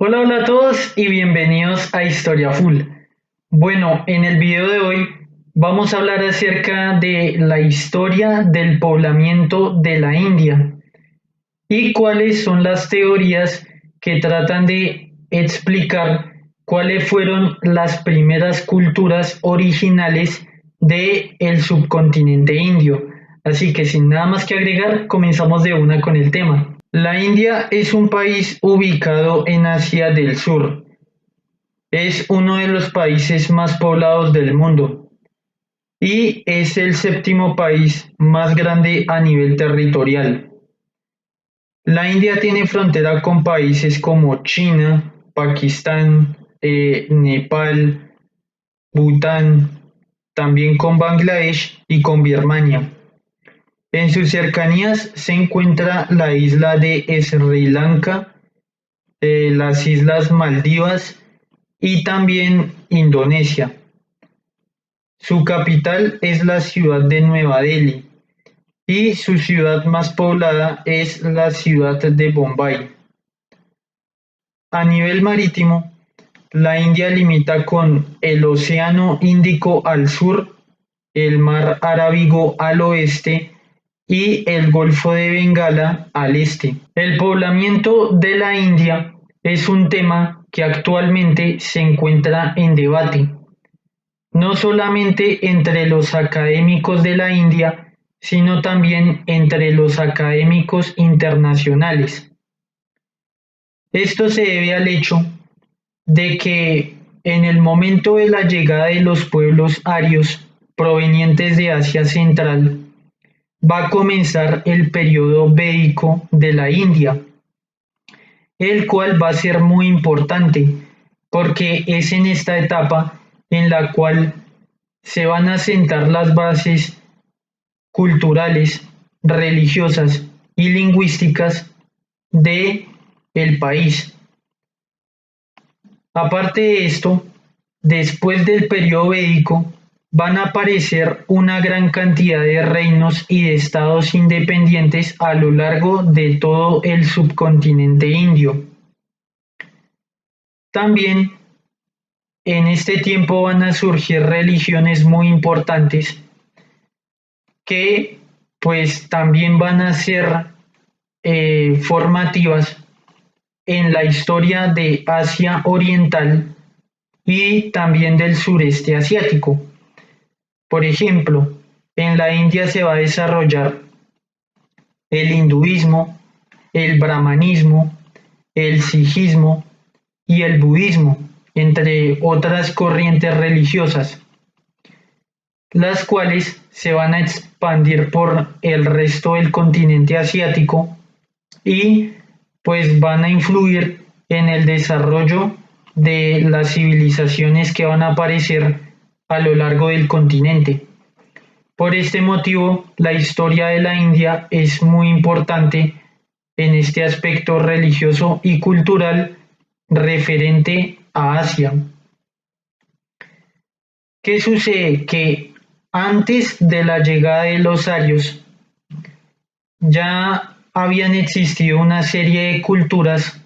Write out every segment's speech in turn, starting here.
Hola, hola a todos y bienvenidos a Historia Full. Bueno, en el video de hoy vamos a hablar acerca de la historia del poblamiento de la India y cuáles son las teorías que tratan de explicar cuáles fueron las primeras culturas originales del subcontinente indio. Así que sin nada más que agregar, comenzamos de una con el tema. La India es un país ubicado en Asia del Sur. Es uno de los países más poblados del mundo y es el séptimo país más grande a nivel territorial. La India tiene frontera con países como China, Pakistán, Nepal, Bután, también con Bangladesh y con Birmania. En sus cercanías se encuentra la isla de Sri Lanka, las islas Maldivas y también Indonesia. Su capital es la ciudad de Nueva Delhi y su ciudad más poblada es la ciudad de Bombay. A nivel marítimo, la India limita con el Océano Índico al sur, el Mar Arábigo al oeste y el Golfo de Bengala al este. El poblamiento de la India es un tema que actualmente se encuentra en debate, no solamente entre los académicos de la India, sino también entre los académicos internacionales. Esto se debe al hecho de que en el momento de la llegada de los pueblos arios provenientes de Asia Central, va a comenzar el periodo védico de la India, el cual va a ser muy importante porque es en esta etapa en la cual se van a sentar las bases culturales, religiosas y lingüísticas de el país. Aparte de esto, después del periodo védico van a aparecer una gran cantidad de reinos y de estados independientes a lo largo de todo el subcontinente indio. También en este tiempo van a surgir religiones muy importantes que pues también van a ser formativas en la historia de Asia Oriental y también del sureste asiático. Por ejemplo, en la India se va a desarrollar el hinduismo, el brahmanismo, el sijismo y el budismo, entre otras corrientes religiosas, las cuales se van a expandir por el resto del continente asiático y pues van a influir en el desarrollo de las civilizaciones que van a aparecer a lo largo del continente. Por este motivo, la historia de la India es muy importante en este aspecto religioso y cultural referente a Asia. ¿Qué sucede? Que antes de la llegada de los arios ya habían existido una serie de culturas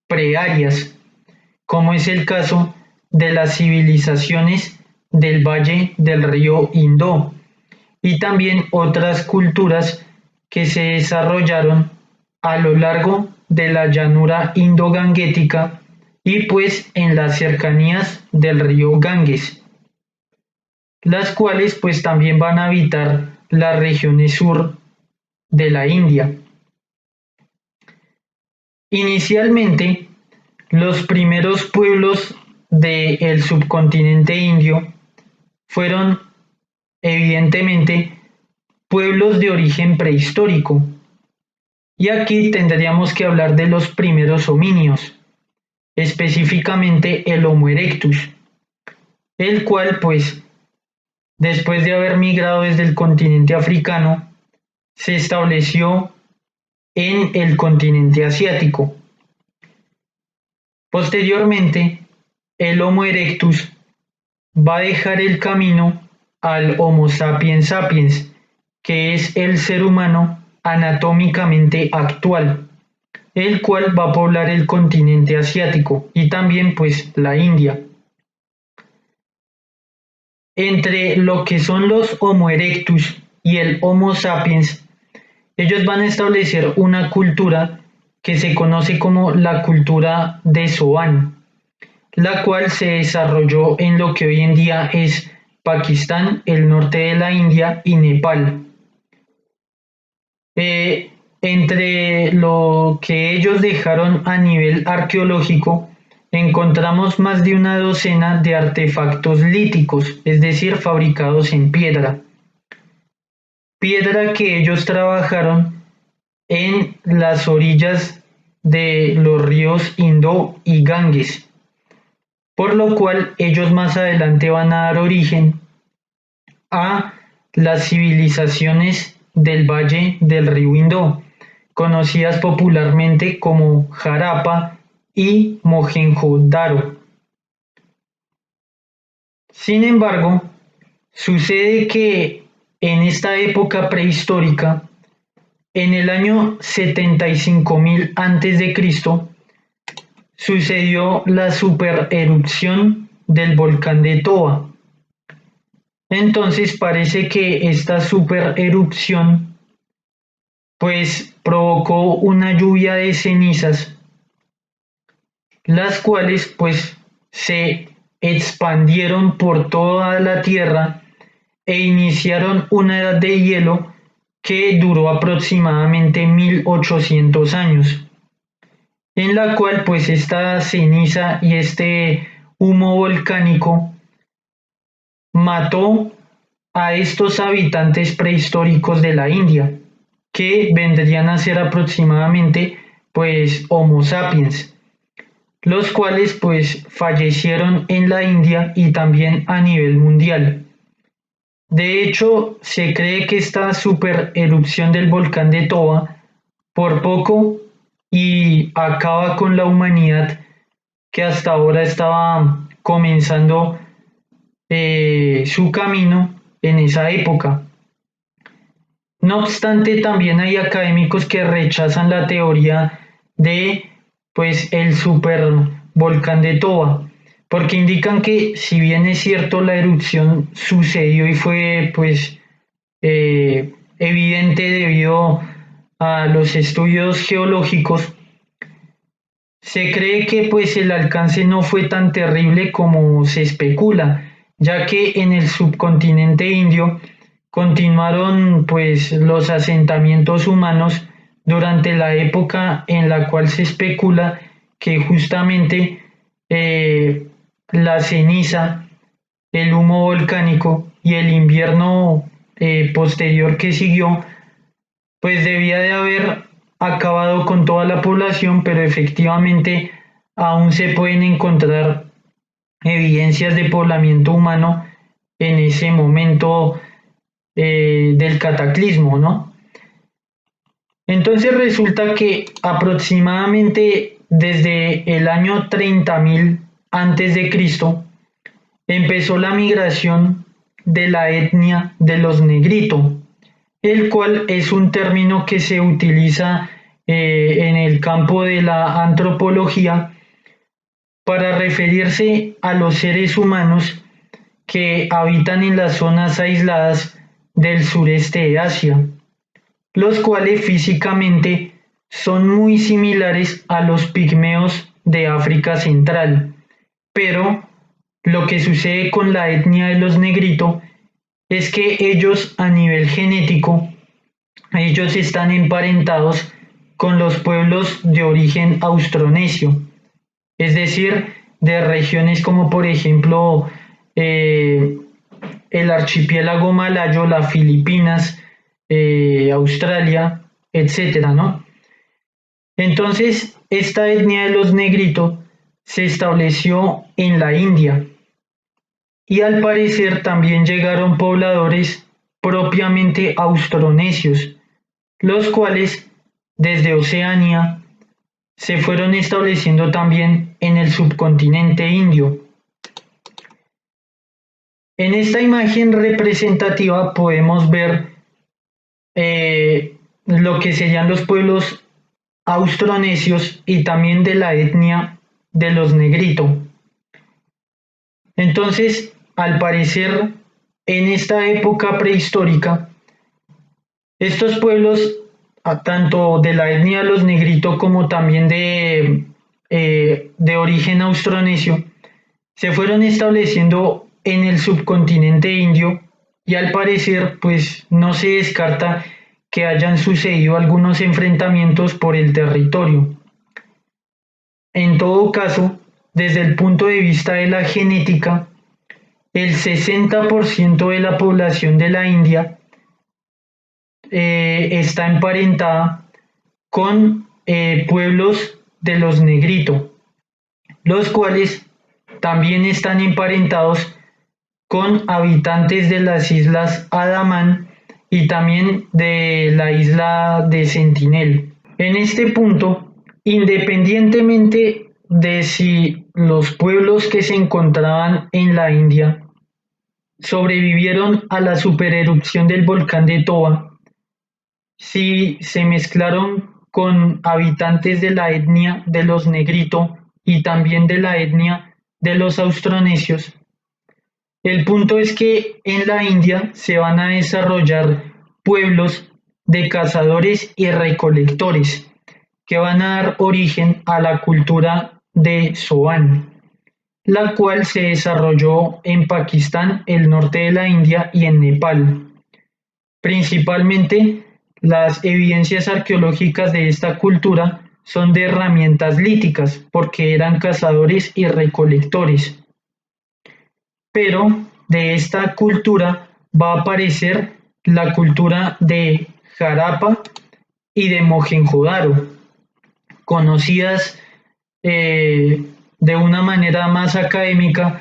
prearias, como es el caso de las civilizaciones del valle del río Indo y también otras culturas que se desarrollaron a lo largo de la llanura indo-ganguética y pues en las cercanías del río Ganges, las cuales pues también van a habitar las regiones sur de la India. Inicialmente, los primeros pueblos del subcontinente indio fueron evidentemente pueblos de origen prehistórico. Y aquí tendríamos que hablar de los primeros hominios, específicamente el Homo erectus, el cual pues después de haber migrado desde el continente africano, se estableció en el continente asiático. Posteriormente, el Homo erectus va a dejar el camino al Homo sapiens sapiens, que es el ser humano anatómicamente actual, el cual va a poblar el continente asiático y también pues la India. Entre lo que son los Homo erectus y el Homo sapiens, ellos van a establecer una cultura que se conoce como la cultura de Soán, la cual se desarrolló en lo que hoy en día es Pakistán, el norte de la India y Nepal. Entre lo que ellos dejaron a nivel arqueológico, encontramos más de una docena de artefactos líticos, es decir, fabricados en piedra que ellos trabajaron en las orillas de los ríos Indo y Ganges, por lo cual ellos más adelante van a dar origen a las civilizaciones del valle del río Indo, conocidas popularmente como Harappa y Mohenjo-Daro. Sin embargo, sucede que en esta época prehistórica, en el año 75.000 a.C., sucedió la supererupción del volcán de Toba. Entonces parece que esta supererupción pues provocó una lluvia de cenizas, las cuales pues se expandieron por toda la Tierra e iniciaron una edad de hielo que duró aproximadamente 1800 años, en la cual pues esta ceniza y este humo volcánico mató a estos habitantes prehistóricos de la India, que vendrían a ser aproximadamente pues Homo sapiens, los cuales pues fallecieron en la India y también a nivel mundial. De hecho, se cree que esta supererupción del volcán de Toba por poco y acaba con la humanidad que hasta ahora estaba comenzando su camino en esa época. No obstante, también hay académicos que rechazan la teoría de pues el supervolcán de Toba, porque indican que si bien es cierto la erupción sucedió y fue pues evidente debido a los estudios geológicos, se cree que pues el alcance no fue tan terrible como se especula, ya que en el subcontinente indio continuaron pues los asentamientos humanos durante la época en la cual se especula que justamente la ceniza, el humo volcánico y el invierno posterior que siguió pues debía de haber acabado con toda la población, pero efectivamente aún se pueden encontrar evidencias de poblamiento humano en ese momento del cataclismo, ¿no? Entonces resulta que aproximadamente desde el año 30.000 antes de Cristo empezó la migración de la etnia de los negrito, el cual es un término que se utiliza en el campo de la antropología para referirse a los seres humanos que habitan en las zonas aisladas del sureste de Asia, los cuales físicamente son muy similares a los pigmeos de África Central, pero lo que sucede con la etnia de los negrito es que ellos a nivel genético, ellos están emparentados con los pueblos de origen austronesio, es decir, de regiones como por ejemplo eh, el archipiélago malayo, las Filipinas, Australia, etcétera, ¿no? Entonces, esta etnia de los negritos se estableció en la India y al parecer también llegaron pobladores propiamente austronesios, los cuales desde Oceanía se fueron estableciendo también en el subcontinente indio. En esta imagen representativa podemos ver lo que serían los pueblos austronesios y también de la etnia de los negrito. Entonces, al parecer, en esta época prehistórica, estos pueblos, tanto de la etnia de los negrito como también de origen austronesio, se fueron estableciendo en el subcontinente indio y al parecer pues no se descarta que hayan sucedido algunos enfrentamientos por el territorio. En todo caso, desde el punto de vista de la genética, el 60% de la población de la India está emparentada con pueblos de los negrito, los cuales también están emparentados con habitantes de las islas Andaman y también de la isla de Sentinel. En este punto, independientemente de si los pueblos que se encontraban en la India sobrevivieron a la supererupción del volcán de Toba, si se mezclaron con habitantes de la etnia de los negrito y también de la etnia de los austronesios. El punto es que en la India se van a desarrollar pueblos de cazadores y recolectores que van a dar origen a la cultura de Soan, la cual se desarrolló en Pakistán, el norte de la India y en Nepal. Principalmente, las evidencias arqueológicas de esta cultura son de herramientas líticas, porque eran cazadores y recolectores. Pero de esta cultura va a aparecer la cultura de Harappa y de Mohenjo-Daro, conocidas de una manera más académica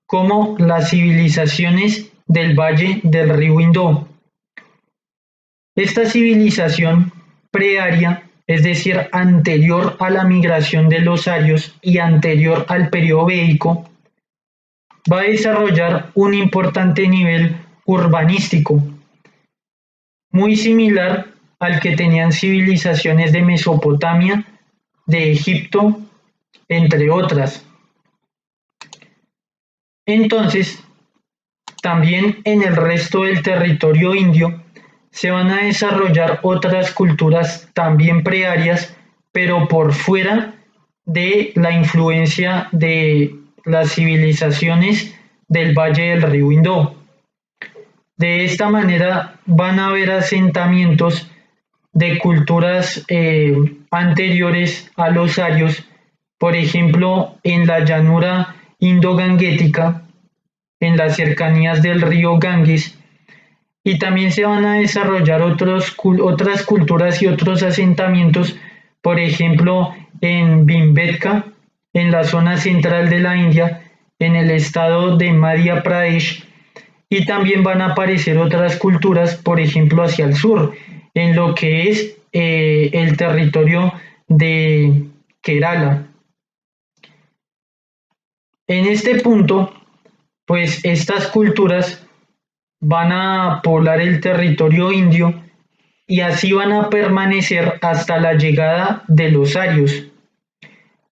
como las civilizaciones del valle del río Indo. Esta civilización prearia, es decir, anterior a la migración de los arios y anterior al periodo védico, va a desarrollar un importante nivel urbanístico, muy similar al que tenían civilizaciones de Mesopotamia, de Egipto, entre otras. Entonces, también en el resto del territorio indio se van a desarrollar otras culturas también prearias, pero por fuera de la influencia de las civilizaciones del valle del río Indo. De esta manera van a haber asentamientos de culturas anteriores a los arios, por ejemplo, en la llanura indo-ganguética, en las cercanías del río Ganges, y también se van a desarrollar otras culturas y otros asentamientos, por ejemplo, en Bhimbetka, en la zona central de la India, en el estado de Madhya Pradesh, y también van a aparecer otras culturas, por ejemplo, hacia el sur, en lo que es el territorio de Kerala. En este punto, pues estas culturas van a poblar el territorio indio y así van a permanecer hasta la llegada de los arios.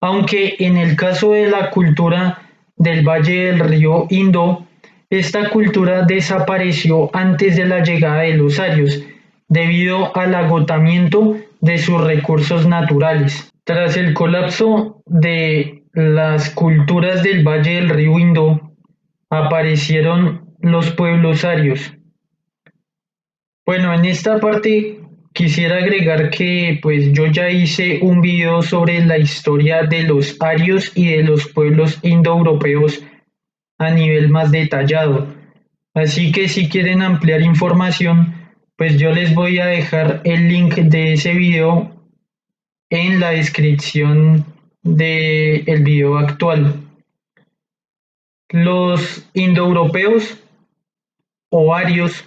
Aunque en el caso de la cultura del Valle del Río Indo, esta cultura desapareció antes de la llegada de los arios, debido al agotamiento de sus recursos naturales. Tras el colapso de las culturas del Valle del Río Indo, aparecieron los pueblos arios. Bueno, en esta parte quisiera agregar que pues yo ya hice un video sobre la historia de los arios y de los pueblos indoeuropeos a nivel más detallado. Así que si quieren ampliar información, pues yo les voy a dejar el link de ese video en la descripción del video actual. Los indoeuropeos o arios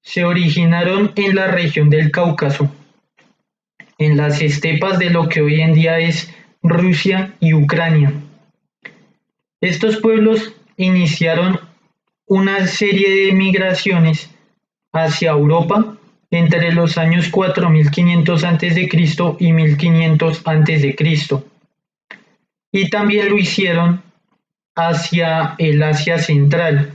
se originaron en la región del Cáucaso, en las estepas de lo que hoy en día es Rusia y Ucrania. Estos pueblos iniciaron una serie de migraciones hacia Europa entre los años 4500 a.C. y 1500 a.C. Y también lo hicieron hacia el Asia Central,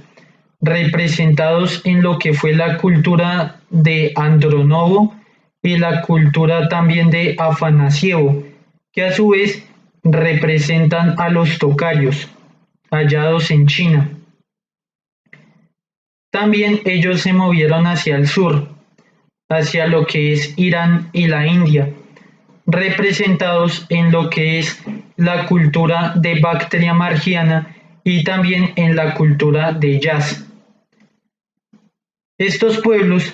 representados en lo que fue la cultura de Andronovo y la cultura también de Afanasievo, que a su vez representan a los tocarios, hallados en China. También ellos se movieron hacia el sur, hacia lo que es Irán y la India, representados en lo que es la cultura de Bactria margiana y también en la cultura de Yaz. Estos pueblos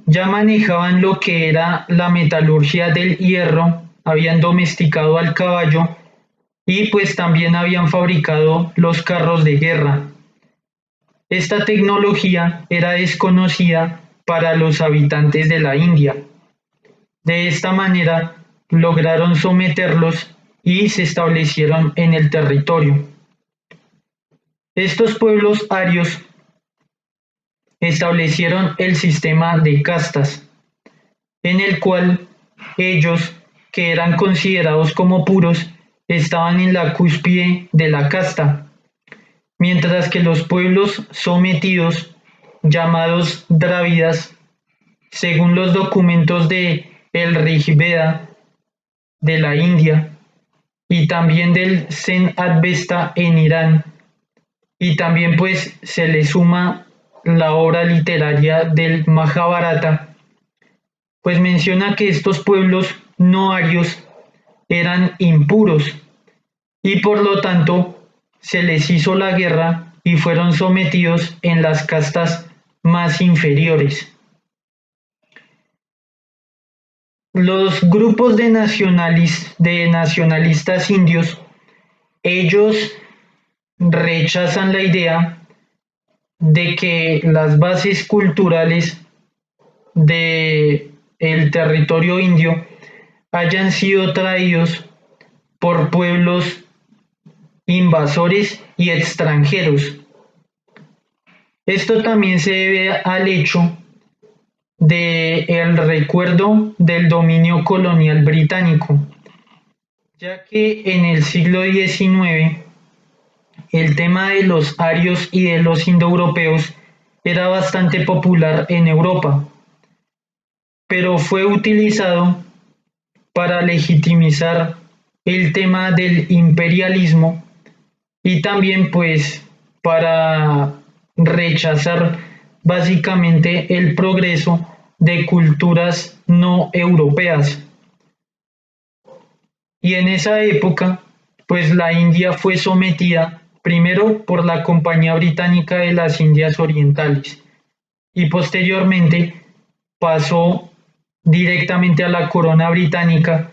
ya manejaban lo que era la metalurgia del hierro, habían domesticado al caballo y pues también habían fabricado los carros de guerra. Esta tecnología era desconocida para los habitantes de la India. De esta manera lograron someterlos y se establecieron en el territorio. Estos pueblos arios establecieron el sistema de castas, en el cual ellos, que eran considerados como puros, estaban en la cúspide de la casta, mientras que los pueblos sometidos, llamados drávidas, según los documentos de el Rig Veda de la India y también del Zen Avesta en Irán, y también pues se le suma la obra literaria del Mahabharata, pues menciona que estos pueblos no arios eran impuros y por lo tanto se les hizo la guerra y fueron sometidos en las castas más inferiores. Los grupos de nacionalistas indios, ellos rechazan la idea de que las bases culturales de el territorio indio hayan sido traídos por pueblos invasores y extranjeros. Esto también se debe al hecho de el recuerdo del dominio colonial británico, ya que en el siglo XIX el tema de los arios y de los indoeuropeos era bastante popular en Europa, pero fue utilizado para legitimizar el tema del imperialismo y también pues para rechazar básicamente el progreso de culturas no europeas. Y en esa época, pues la India fue sometida primero por la Compañía Británica de las Indias Orientales y posteriormente pasó directamente a la corona británica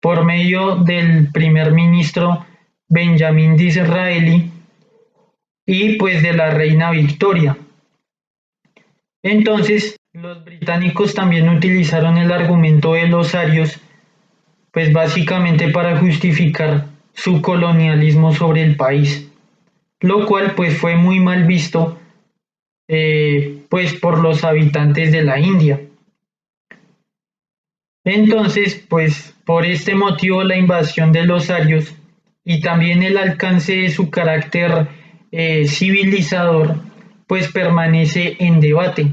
por medio del primer ministro Benjamin Disraeli y pues de la reina Victoria. Entonces, los británicos también utilizaron el argumento de los arios, pues básicamente para justificar su colonialismo sobre el país, lo cual pues fue muy mal visto pues por los habitantes de la India. Entonces, pues por este motivo la invasión de los arios y también el alcance de su carácter civilizador, pues permanece en debate,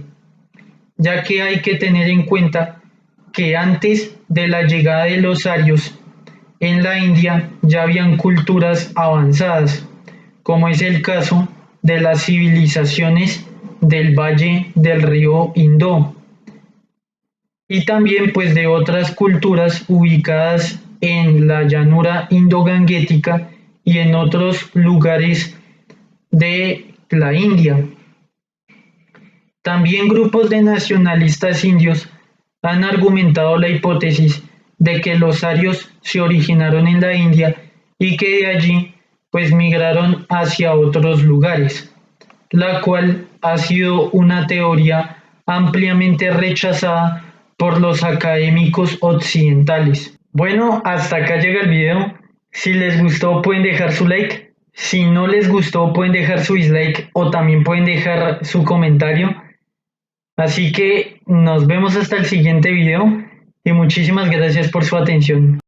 ya que hay que tener en cuenta que antes de la llegada de los arios en la India ya habían culturas avanzadas, como es el caso de las civilizaciones del valle del río Indo y también pues de otras culturas ubicadas en la llanura indoganguética y en otros lugares de la India. También grupos de nacionalistas indios han argumentado la hipótesis de que los arios se originaron en la India y que de allí pues migraron hacia otros lugares, la cual ha sido una teoría ampliamente rechazada por los académicos occidentales. Bueno, hasta acá llega el video. Si les gustó pueden dejar su like. Si no les gustó pueden dejar su dislike o también pueden dejar su comentario. Así que nos vemos hasta el siguiente video y muchísimas gracias por su atención.